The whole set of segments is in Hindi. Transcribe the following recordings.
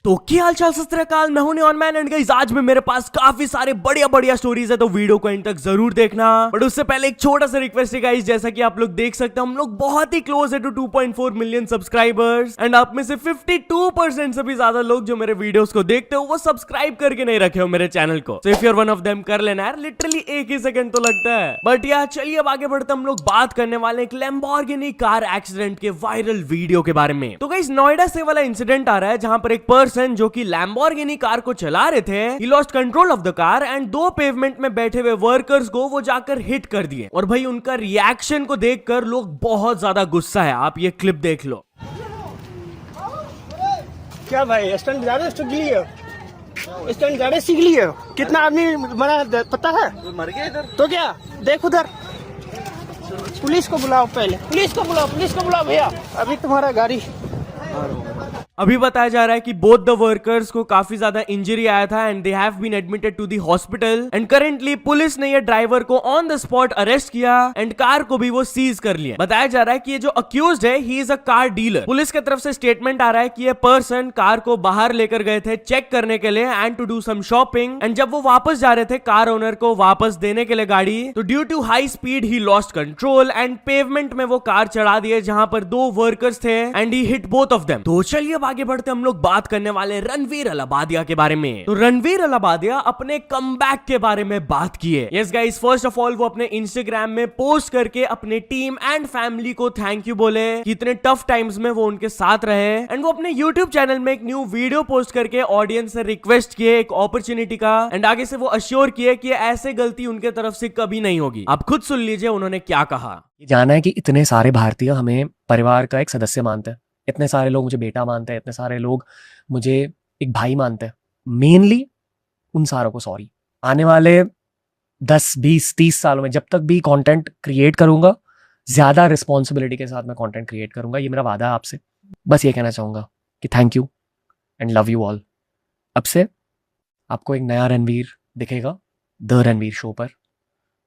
तो क्या हाल चाल सत श्री अकाल, मैं हूं ऑन मैन एंड गाइस आज में मेरे पास काफी सारे बढ़िया बढ़िया स्टोरीज है, तो वीडियो को एंड तक जरूर देखना। बट उससे पहले एक छोटा सा रिक्वेस्ट है गाइस, जैसा कि आप लोग देख सकते हैं हम लोग बहुत ही क्लोज है टू 2.4 मिलियन सब्सक्राइबर्स एंड आप में से 52% से भी ज्यादा लोग जो मेरे वीडियोस को देखते हो वो सब्सक्राइब करके नहीं रखे हो मेरे चैनल को। So if you are one of them कर लेना यार, लिटरली एक ही सेकंड तो लगता है। बट यार चलिए अब आगे बढ़ते हम लोग बात करने वाले एक लैम्बोर्गिनी कार एक्सीडेंट के वायरल वीडियो के बारे में। तो गाइस नोएडा से वाला इंसिडेंट आ रहा है जहां पर एक पर्सन जो कि लैम्बोर्गिनी कार को चला रहे थे, he lost control of the car and दो पेवमेंट में बैठे हुए वर्कर्स को वो जाकर हिट कर दिए। और भाई उनका रिएक्शन को देखकर लोग बहुत ज्यादा गुस्सा है, आप ये क्लिप देख लो। क्या भाई स्टंट ज्यादा सीख लिए, स्टंट ज्यादा सीख लिए। कितना आदमी मरा पता है? मर गया इधर। तो क्या देख उधर, पुलिस को बुलाओ, पहले पुलिस को बुलाओ, पुलिस को बुलाओ भैया, अभी तुम्हारा गाड़ी। अभी बताया जा रहा है कि बोथ द वर्कर्स को काफी ज्यादा इंजरी आया था and they have been admitted to the hospital and currently police ने ये ड्राइवर को ऑन द स्पॉट अरेस्ट किया एंड कार को भी वो सीज कर लिया। बताया जा रहा है कि ये जो अक्यूज्ड है he is a car dealer. Police की तरफ से स्टेटमेंट आ रहा है कि ये पर्सन कार को बाहर लेकर गए थे चेक करने के लिए and to do some shopping and जब वो वापस जा रहे थे कार ओनर को वापस देने के लिए गाड़ी, तो ड्यू टू हाई स्पीड ही लॉस्ट कंट्रोल एंड पेवमेंट में वो कार चढ़ा दिए जहां पर दो वर्कर्स थे and he hit both of them. तो चलिए आगे बढ़ते हम लोग बात करने वाले रणवीर अलाबादिया के बारे में। तो रणवीर अलाबादिया अपने कमबैक के बारे में बात किए। Yes guys, first of all वो अपने इंस्टाग्राम में पोस्ट करके अपने टीम एंड फैमिली को थैंक यू बोले कि इतने टफ टाइम्स में वो उनके साथ रहे एंड वो अपने यूट्यूब चैनल में एक न्यू वीडियो पोस्ट करके ऑडियंस से रिक्वेस्ट किए एक अपॉर्चुनिटी का एंड आगे से वो अश्योर किए कि ऐसे गलती उनके तरफ से कभी नहीं होगी। आप खुद सुन लीजिए उन्होंने क्या कहा। जाना है कि इतने सारे भारतीय हमें परिवार का एक सदस्य मानते हैं, इतने सारे लोग मुझे बेटा मानते हैं, इतने सारे लोग मुझे एक भाई मानते हैं। मेनली उन सारों को सॉरी। आने वाले 10, 20, 30 सालों में जब तक भी कंटेंट क्रिएट करूंगा, ज़्यादा रिस्पॉन्सिबिलिटी के साथ मैं कंटेंट क्रिएट करूंगा, ये मेरा वादा है आपसे। बस ये कहना चाहूँगा कि thank you and love you all. अब से आपको एक नया रणवीर दिखेगा द रणवीर शो पर।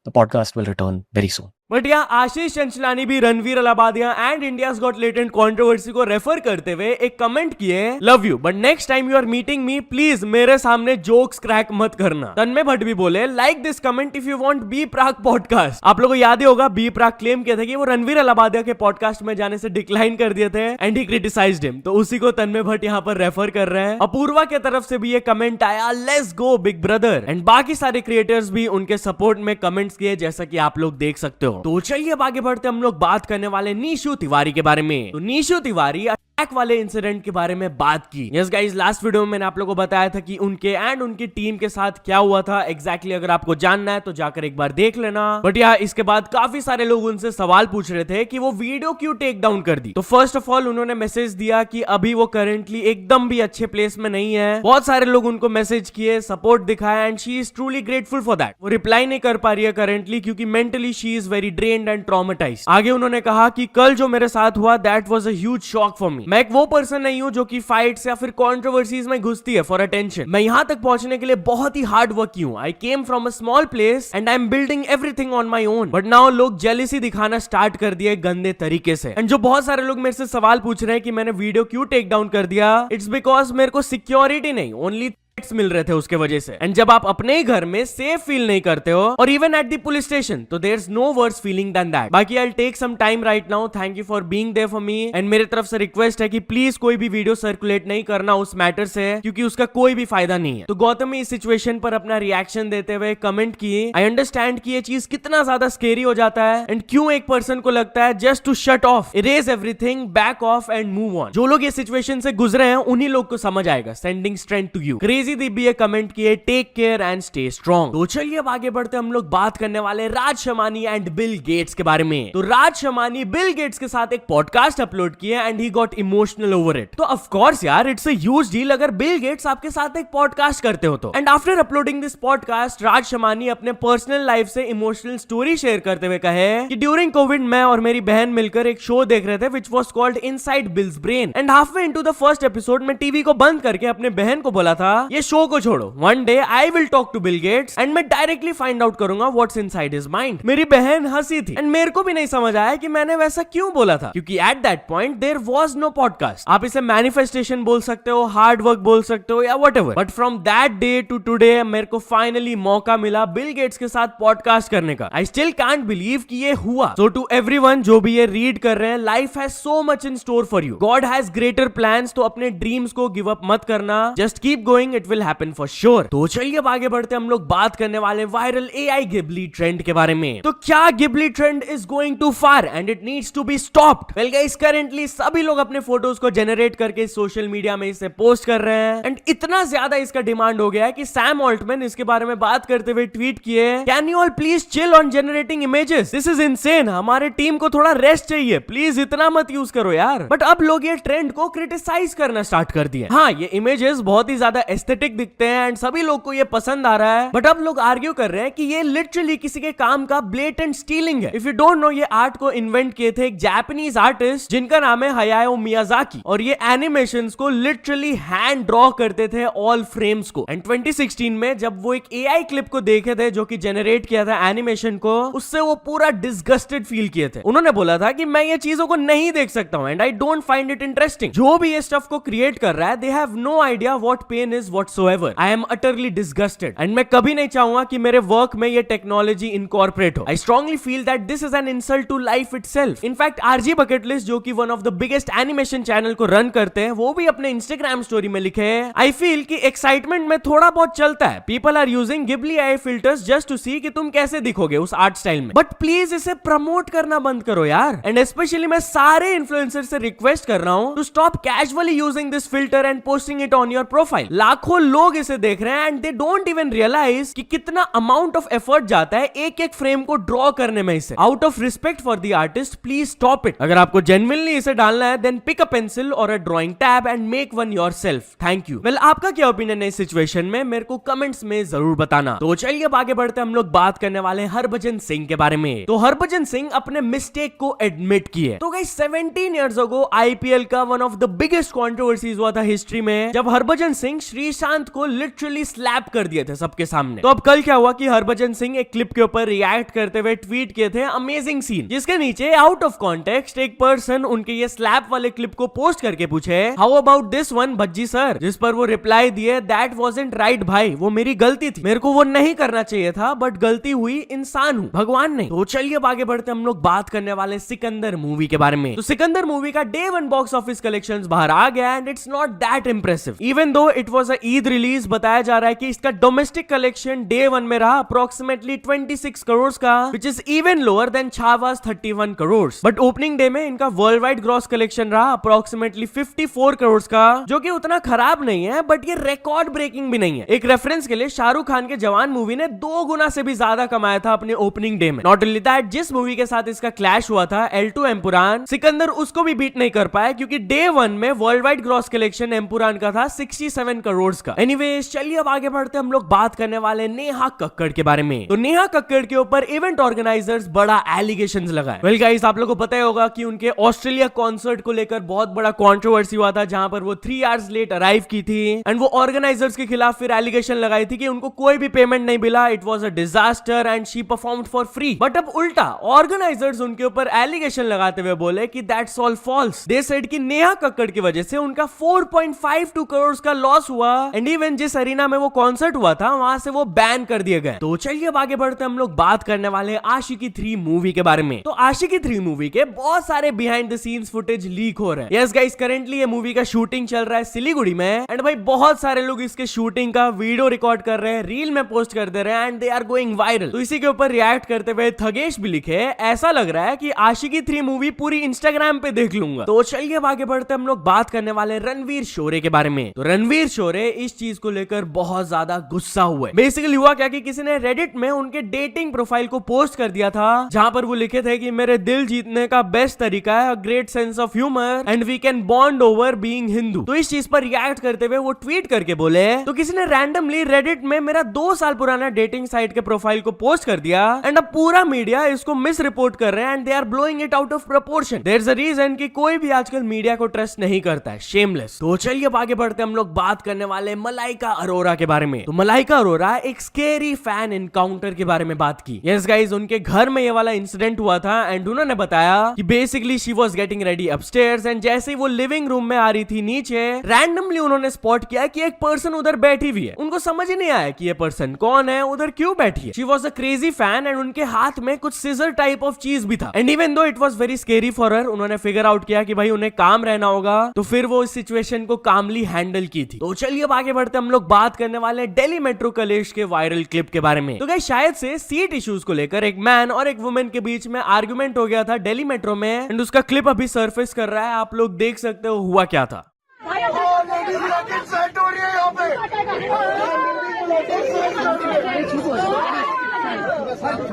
The podcast will return very soon. But यहाँ आशीष चंचलानी भी Ranveer Allahbadia and India's got latent controversy को रेफर करते हुए एक कमेंट किए, love you but next time you are meeting me please मेरे सामने जोक्स क्रैक मत करना। तन्मय भट्ट भी बोले like this comment if you want be Praak podcast. आप लोगों को याद ही होगा बी प्राक क्लेम किया था कि वो रणवीर अलाबादिया के पॉडकास्ट में जाने से डिक्लाइन कर दिए थे एंड ही क्रिटिसाइज्ड हिम, तो उसी को तन्मय भट्ट यहाँ पर रेफर कर रहे हैं। अपूर्वा के तरफ से भी ये कमेंट आया, let's go big brother, and बाकी सारे क्रिएटर्स भी उनके सपोर्ट में कमेंट्स किए जैसा कि आप लोग देख सकते हो। तो चलिए अब आगे बढ़ते हम लोग बात करने वाले नीशू तिवारी के बारे में। तो नीशू तिवारी अटैक वाले इंसिडेंट के बारे में बात की। यस गाइस, लास्ट वीडियो में मैंने आप लोगों को बताया था कि उनके एंड उनकी टीम के साथ क्या हुआ था एग्जैक्टली। अगर आपको जानना है तो जाकर एक बार देख लेना। बट यार इसके बाद काफी सारे लोग उनसे सवाल पूछ रहे थे कि वो वीडियो क्यों टेक डाउन कर दी। तो फर्स्ट ऑफ ऑल उन्होंने मैसेज दिया कि अभी वो करेंटली एकदम भी अच्छे प्लेस में नहीं है। बहुत सारे लोग उनको मैसेज किए, सपोर्ट दिखाया and she is truly grateful for that. वो रिप्लाई नहीं कर पा रही है करेंटली क्योंकि mentally she is very drained and traumatised. आगे उन्होंने कहा कि कल जो मेरे साथ हुआ that was a huge shock for me. मैं एक वो पर्सन नहीं हूं जो कि फाइट्स या फिर कंट्रोवर्सीज में घुसती है फॉर अटेंशन। मैं यहां तक पहुंचने के लिए बहुत ही हार्ड वर्क की हूं। I came from a small place and I am building everything on my own, but now लोग जेलिसी दिखाना स्टार्ट कर दिए गंदे तरीके से। एंड जो बहुत सारे लोग मेरे से सवाल पूछ रहे हैं कि मैंने वीडियो क्यों टेक डाउन कर दिया, इट्स बिकॉज मेरे को सिक्योरिटी नहीं, ओनली मिल रहे थे उसके वजह से। एंड जब आप अपने ही घर में सेफ फील नहीं करते हो और even at the police station, तो there is no worse feeling than that. बाकी I will take some time right now, thank you for being there for me and मेरे तरफ से रिक्वेस्ट है कि प्लीज कोई भी वीडियो सर्कुलेट नहीं करना उस मैटर से, क्योंकि उसका कोई भी फायदा नहीं है। तो गौतमी इस सिचुएशन पर अपना रिएक्शन देते हुए कमेंट किए, आई अंडरस्टैंड कि ये चीज कितना ज्यादा स्केरी हो जाता है एंड क्यों एक पर्सन को लगता है just to shut off, erase everything, back off and move on. जो लोग ये सिचुएशन से गुजरे हैं उन्हीं लोग को समझ आएगा। Sending strength to you. Crazy दी भी कमेंट किए, take care and stay strong. तो चलिए अब आगे बढ़ते हम लोग बात करने वाले राज शमानी एंड बिल गेट्स के बारे में। तो राज शमानी बिल गेट्स के साथ एक पॉडकास्ट अपलोड किया and he got emotional over it. तो ऑफ कोर्स यार इट्स अ ह्यूज डील अगर बिल गेट्स आपके साथ एक पॉडकास्ट करते हो तो। And after uploading this podcast Raj Shamani अपने पर्सनल लाइफ से इमोशनल स्टोरी शेयर करते हुए कहे कि ड्यूरिंग कोविड मैं और मेरी बहन मिलकर एक शो देख रहे थे which was called inside bills brain and halfway into the first episode में टीवी को बंद करके अपने बहन को बोला था ये शो को छोड़ो, one day I will talk to Bill Gates and मैं डायरेक्टली फाइंड आउट करूंगा व्हाट्स इनसाइड हिज माइंड। मेरी बहन हंसी थी एंड मेरे को भी नहीं समझ आया कि मैंने वैसा क्यों बोला था, क्योंकि at that point there was no podcast. आप इसे मैनिफेस्टेशन बोल सकते हो, हार्ड वर्क बोल सकते हो या whatever, but from that day to today मेरे को फाइनली मौका मिला बिल गेट्स के साथ पॉडकास्ट करने का। आई स्टिल कांट बिलीव कि ये हुआ। सो टू एवरीवन जो भी ये रीड कर रहे हैं, life has so much in store for you, God has greater plans, तो अपने ड्रीम्स को गिव अप मत करना, just keep going, it will happen for sure. तो चलिए अब आगे बढ़ते, हम लोग बात करने वाले वायरल एआई गिबली ट्रेंड के बारे में। तो क्या Ghibli trend is going too far and it needs to be stopped? Well guys, currently सभी लोग अपने फोटोज को जनरेट करके सोशल मीडिया में इसे पोस्ट कर रहे हैं एंड इतना ज्यादा इसका डिमांड हो गया है कि सैम ऑल्टमैन इसके बारे में बात करते हुए ट्वीट किए, can you all please chill on generating images, this is insane, हमारे टीम को थोड़ा रेस्ट चाहिए, प्लीज इतना मत यूज करो यार। बट अब लोग ये ट्रेंड को क्रिटिसाइज करना स्टार्ट कर दिए। हाँ, ये इमेजेस बहुत ही ज्यादा एस्थेटिक दिखते हैं एंड सभी लोग को ये पसंद आ रहा है, बट अब लोग आर्ग्यू कर रहे हैं कि ये लिटरली किसी के काम का ब्लेटेंट स्टीलिंग है। इफ यू डोंट नो, ये आर्ट को इन्वेंट किए थे एक जापानीज आर्टिस्ट जिनका नाम है हयाओ मियाजाकी, और ये एनिमेशंस को लिटरली हैंड ड्रॉ करते थे ऑल फ्रेम्स को। एंड 2016 में जब वो एक एआई क्लिप को देखे थे जो कि जनरेट किया था एनिमेशन को, उससे वो पूरा डिसगस्टेड फील किए थे। उन्होंने बोला था कि मैं ये चीजों को नहीं देख सकता हूं and I don't find it interesting. जो भी ये स्टफ को क्रिएट कर रहा है, they have no idea what pain is whatsoever. I am utterly disgusted and मैं कभी नहीं चाहूंगा कि मेरे वर्क में ये टेक्नोलॉजी इनकॉर्पोरेट हो। I strongly feel that this is an insult to life itself. In fact RG bucket list, जो कि one of the biggest animation channel को रन करते हैं, वो भी अपने इंस्टाग्राम स्टोरी में लिखे, आई फील कि एक्साइटमेंट में थोड़ा बहुत चलता है, people are using Ghibli AI filters just to see कि तुम कैसे दिखोगे उस आर्ट स्टाइल में, बट प्लीज इसे प्रमोट करना बंद करो यार। एंड स्पेशली मैं सारे इन्फ्लुएंसर से रिक्वेस्ट कर रहा हूं to stop casually using this filter and posting it on your profile. लाखों लोग इसे देख रहे हैं and they don't even realize कि कितना अमाउंट ऑफ एफर्ट जाता है एक एक फ्रेम को ड्रॉ करने में। इसे out of respect for the artist, please stop it. अगर आपको जेन्युइनली इसे डालना है, देन पिक अ पेंसिल और a drawing tab and make one yourself. Thank you. Well, आपका क्या ओपिनियन है इस सिचुएशन में, मेरे को कमेंट्स में जरूर बताना। तो चलिए अब आगे बढ़ते हम लोग बात करने वाले हैं हरभजन सिंह के बारे में। तो हरभजन सिंह अपने मिस्टेक को एडमिट किए। तो गाइस, 17 इयर्स अगो आईपीएल का one of the biggest controversies हुआ था हिस्ट्री में, जब हरभजन सिंह श्रीशांत को लिटरली स्लैप कर दिए थे सबके सामने। तो अब कल क्या हुआ कि हरभजन सिंह एक क्लिप के ऊपर रिएक्ट करते हुए ट्वीट किए थे अमेजिंग सीन, जिसके नीचे आउट ऑफ कॉन्टेक्स्ट एक पर्सन उनके ये स्लैप वाले क्लिप को पोस्ट करके पूछे, how about this one Bhajji sir, जिस पर वो रिप्लाई दिए, दैट वाजंट राइट भाई, वो मेरी गलती थी, मेरे को वो नहीं करना चाहिए था, बट गलती हुई, इंसान हूं, भगवान नहीं। तो चलिए अब आगे बढ़ते हम लोग बात करने वाले सिकंदर मूवी के बारे में। तो सिकंदर मूवी का डे 1 बॉक्स ऑफिस कलेक्शंस बाहर आ गया and it's not that impressive, even though it was a Eid release. बताया जा रहा है कि इसका डोमेस्टिक कलेक्शन डे 1 में रहा अप्रोक्सीमेटली 26 करोड़ का, which is even lower than छावास 31 करोड़। बट ओपनिंग डे में इनका वर्ल्ड वाइड ग्रॉस कलेक्शन रहा अप्रोक्सीमेटली 54 करोड़ का, जो कि उतना खराब नहीं है, बट ये रिकॉर्ड ब्रेकिंग भी नहीं है। एक रेफरेंस के लिए शाहरुख खान के जवान मूवी ने 2 गुना से भी ज्यादा कमाया था अपने ओपनिंग डे में। नॉट ओनली दैट, जिस मूवी के साथ इसका क्लैश हुआ था L2 एम्पुरान, सिकंदर उसको भी बीट नहीं कर पाया, क्योंकि डे 1 में world wide gross collection Empuraan का था 67 करोड़ का। एनीवेज, चलिए अब आगे बढ़ते हम लोग बात करने वाले नेहा कक्कड़ के बारे में। तो नेहा कक्कड़ के ऊपर इवेंट ऑर्गेनाइजर्स बड़ा एलिगेशंस लगाए। वेल गाइस, आप लोगों को पता ही होगा कि उनके ऑस्ट्रेलिया कॉन्सर्ट को लेकर बहुत बड़ा कंट्रोवर्सी हुआ था, जहां पर वो 3 आवर्स लेट अराइव की थी एंड वो ऑर्गेनाइजर्स के खिलाफ फिर एलिगेशन लगाई थी कि उनको कोई भी पेमेंट नहीं मिला, it was a disaster and she performed for free. But अब उल्टा ऑर्गेनाइजर्स उनके ऊपर एलिगेशन लगाते हुए बोले कि that's all false. They said कि नेहा कक्कड़ की वजह से उनका 4.52 करोड़ का लॉस हुआ एंड इवन जिस अरीना में वो कॉन्सर्ट हुआ था वहां से वो बैन कर दिए गए। तो चलिए अब आगे बढ़ते हम लोग बात करने वाले आशिकी 3 मूवी के बारे में। तो आशिकी 3 मूवी के बहुत सारे behind the scenes footage leak हो रहे हैं। यस गाइस, करंटली ये मूवी का शूटिंग चल रहा है सिलीगुड़ी में एंड भाई बहुत सारे लोग इसके शूटिंग का वीडियो रिकॉर्ड कर रहे हैं, रील में पोस्ट कर दे रहे हैं and they are going viral. तो इसी के ऊपर रिएक्ट करते हुए थगेश भी लिखे, ऐसा लग रहा है कि आशिकी 3 मूवी पूरी इंस्टाग्राम पे देख लूंगा। तो चलिए अब आगे बढ़ते हम लोग बात करने वाले रणवीर शोरे के बारे में। तो रणवीर शोरे इस चीज को लेकर बहुत ज्यादा गुस्सा हुए। बेसिकली हुआ क्या कि किसी ने रेडिट में उनके डेटिंग प्रोफाइल को पोस्ट कर दिया था, जहां पर वो लिखे थे कि मेरे दिल जीतने का बेस्ट तरीका है great sense of humour and we can bond over being Hindu. तो इस चीज पर रिएक्ट करते हुए वो ट्वीट करके बोले, तो किसी ने रैंडमली रेडिट में मेरा 2 साल पुराना डेटिंग साइट के प्रोफाइल को पोस्ट कर दिया एंड अब पूरा मीडिया इसको मिस रिपोर्ट कर रहे हैं and they are blowing it out of proportion. There is a reason कि कोई भी आजकल मीडिया को ट्रस्ट नहीं करता है, शेमलेस। तो चलिए अब आगे बढ़ते हम लोग बात करने वाले वाले मलाइका अरोरा के बारे में। तो मलाइका अरोरा एक स्केरी फैन एनकाउंटर के बारे में बात की। यस गाइस, उनके घर में ये वाला इंसिडेंट हुआ था एंड उन्होंने बताया कि basically she was getting ready upstairs and जैसे ही वो लिविंग रूम में आ रही थी नीचे, रैंडमली उन्होंने स्पॉट किया कि एक पर्सन उधर बैठी हुई है। उनको समझ ही नहीं आया कि ये पर्सन कौन है, उधर क्यों बैठी है। She was a crazy fan and उनके हाथ में कुछ सीजर टाइप ऑफ चीज भी था and even though it was very scary for her, उन्होंने फिगर आउट किया कि भाई उन्हें काम रहना होगा, तो फिर वो इस सिचुएशन को कामली हैंडल की थी। तो चलिए अब आगे बढ़ते हम लोग बात करने वाले दिल्ली मेट्रो कलेश के वायरल क्लिप के बारे में। तो गाइस शायद से सीट इश्यूज को लेकर एक मैन और एक वुमेन के बीच में आर्गुमेंट हो गया था दिल्ली मेट्रो में एंड उसका क्लिप अभी सरफेस कर रहा है, आप लोग देख सकते हो हुआ क्या था।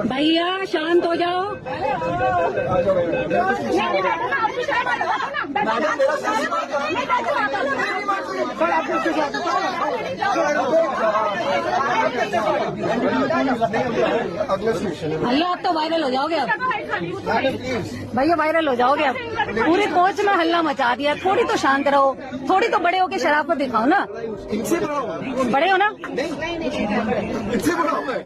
भैया शांत हो जाओ। भैया आप तो वायरल हो जाओगे अब, भैया वायरल हो जाओगे अब। पूरे कोच में हल्ला मचा दिया, थोड़ी तो शांत रहो, थोड़ी तो बड़े होके शराफत दिखाओ ना, बड़े हो ना।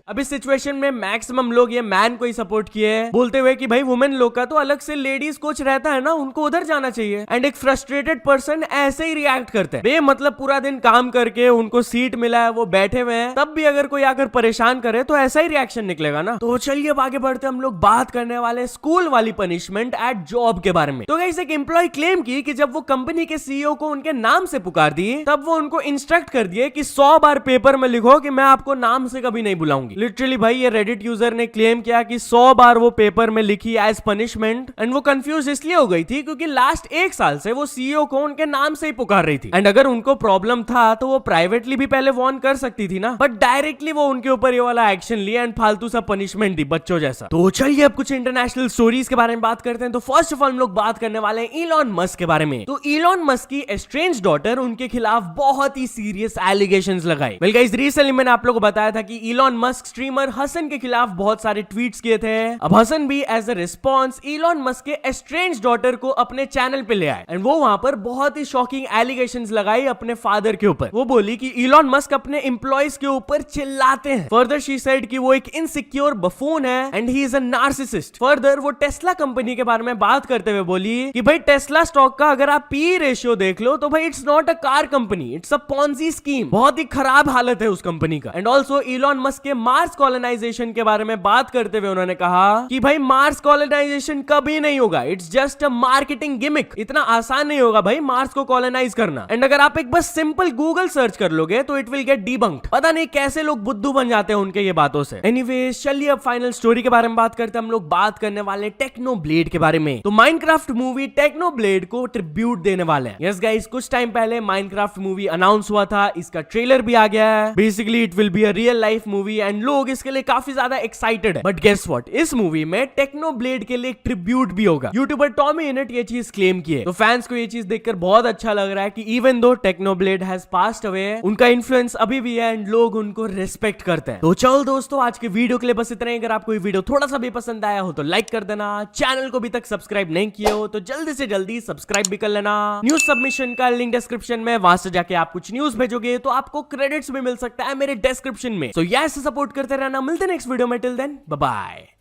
अब इस सिचुएशन में मैक्सिमम लोग ये मैन को ही सपोर्ट किए हैं, बोलते हुए कि भाई वुमेन लोग का तो अलग से लेडीज कोच रहता है ना, उनको उधर जाना चाहिए। एंड एक फ्रस्ट्रेटेड पर्सन ऐसे ही रिएक्ट करते हैं, बेमतलब पूरा दिन काम करके उनको सीट मिला है, वो बैठे हुए हैं, तब भी अगर कोई आकर परेशान करे तो ऐसा ही रिएक्शन निकलेगा ना। तो चलिए अब आगे बढ़ते हम लोग बात करने वाले स्कूल वाली पनिशमेंट एट जॉब के बारे में। तो गाइस एक एम्प्लॉय क्लेम की कि जब वो कंपनी के सीईओ को उनके नाम से पुकार दिए, तब वो उनको इंस्ट्रक्ट कर दिए कि 100 बार पेपर में लिखो कि मैं आपको नाम से कभी नहीं बुलाऊंगी। लिटरली भाई ये रेडिट यूजर ने क्लेम किया कि 100 बार वो पेपर में लिखी एज पनिशमेंट एंड वो कंफ्यूज इसलिए हो गई थी क्योंकि लास्ट 1 साल से वो सीईओ को उनके नाम से ही पुकार रही थी एंड अगर उनको प्रॉब्लम था तो वो प्राइवेटली भी पहले वार्न कर सकती थी ना, बट डायरेक्टली वो उनके ऊपर ये वाला एक्शन लिया एंड फालतू सा पनिशमेंट दी बच्चों जैसा। तो चलिए अब कुछ इंटरनेशनल स्टोरीज के बारे में बात करते हैं। तो फर्स्ट ऑफ ऑल हम लोग बात करने वाले हैं इलॉन मस्क के बारे में। तो इलॉन मस्क की एस्ट्रेंज्ड डॉटर उनके खिलाफ बहुत ही सीरियस एलिगेशंस लगाई। वेल गाइस रिसेंटली मैंने आप लोगों को बताया था कि इलॉन मस्क स्ट्रीमर हसन के खिलाफ बहुत सारे ट्वीट्स किए थे। अब हसन भी as a response Elon Musk के एस्ट्रेंज्ड डॉटर को अपने चैनल पे ले आए एंड वो वहां पर बहुत ही शॉकिंग एलिगेशंस लगाई अपने फादर के ऊपर। वो बोली कि इलॉन मस्क अपने एम्प्लॉइज के ऊपर चिल्लाते हैं। फर्दर शी सेड कि वो एक इनसिक्योर बफून है and he is a narcissist. Further वो टेस्ला कंपनी के बारे में बात करते हुए बोली कि भाई टेस्ला स्टॉक का अगर आप पी रेशियो देख लो तो भाई it's not a car company, it's a Ponzi scheme. बहुत ही खराब हालत है उस कंपनी का। एंड ऑल्सो इलॉन मस्क के मार्स कॉलोनाइजेशन के बारे में बात करते हुए उन्होंने कहा कि भाई मार्स कॉलोनाइजेशन कभी नहीं होगा, it's just a marketing gimmick. इतना आसान नहीं होगा भाई मार्स को कॉलोनाइज करना। एंड अगर आप एक बस सिंपल गूगल सर्च कर लोगे तो इट विल गेट डीबंक्ड। पता नहीं कैसे लोग बुद्धू बन जाते हैं उनके ये बातों से। एनीवेज चलिए अब फाइनल स्टोरी के बारे में बात करते हैं। हम लोग बात करने वाले टेक्नो ब्लेड के बारे में। तो माइनक्राफ्ट मूवी टेक्नो ब्लेड को ट्रिब्यूट देने वाले हैं। यस गाइस कुछ टाइम पहले माइनक्राफ्ट मूवी अनाउंस हुआ था, इसका ट्रेलर भी आ गया है। Basically it will be a real life movie and लोग इसके लिए काफी ज्यादा एक्साइटेड है। बट गेस व्हाट, इस मूवी में टेक्नो ब्लेड के लिए एक ट्रिब्यूट भी होगा। यूट्यूबर टॉमी इनेट ये चीज क्लेम की है। तो फैंस को ये चीज देखकर बहुत अच्छा लग रहा है कि even though Technoblade has passed away, उनका इन्फ्लुएंस अभी भी है एंड लोग उनको रिस्पेक्ट करते हैं। तो चलो दोस्तों आज के वीडियो के लिए बस इतना ही। अगर आपको ये वीडियो थोड़ा सा भी पसंद आया हो तो लाइक कर देना, चैनल को अभी तक सब्सक्राइब नहीं किए हो तो जल्दी से जल्दी सब्सक्राइब भी कर लेना। न्यूज सबमिशन का लिंक डिस्क्रिप्शन में, वहां से जाके आप कुछ न्यूज भेजोगे तो आपको क्रेडिट्स भी मिल सकता है मेरे डिस्क्रिप्शन में। सो यस सपोर्ट करते रहना। मिलते हैं नेक्स्ट वीडियो में, टिल देन बाय बाय।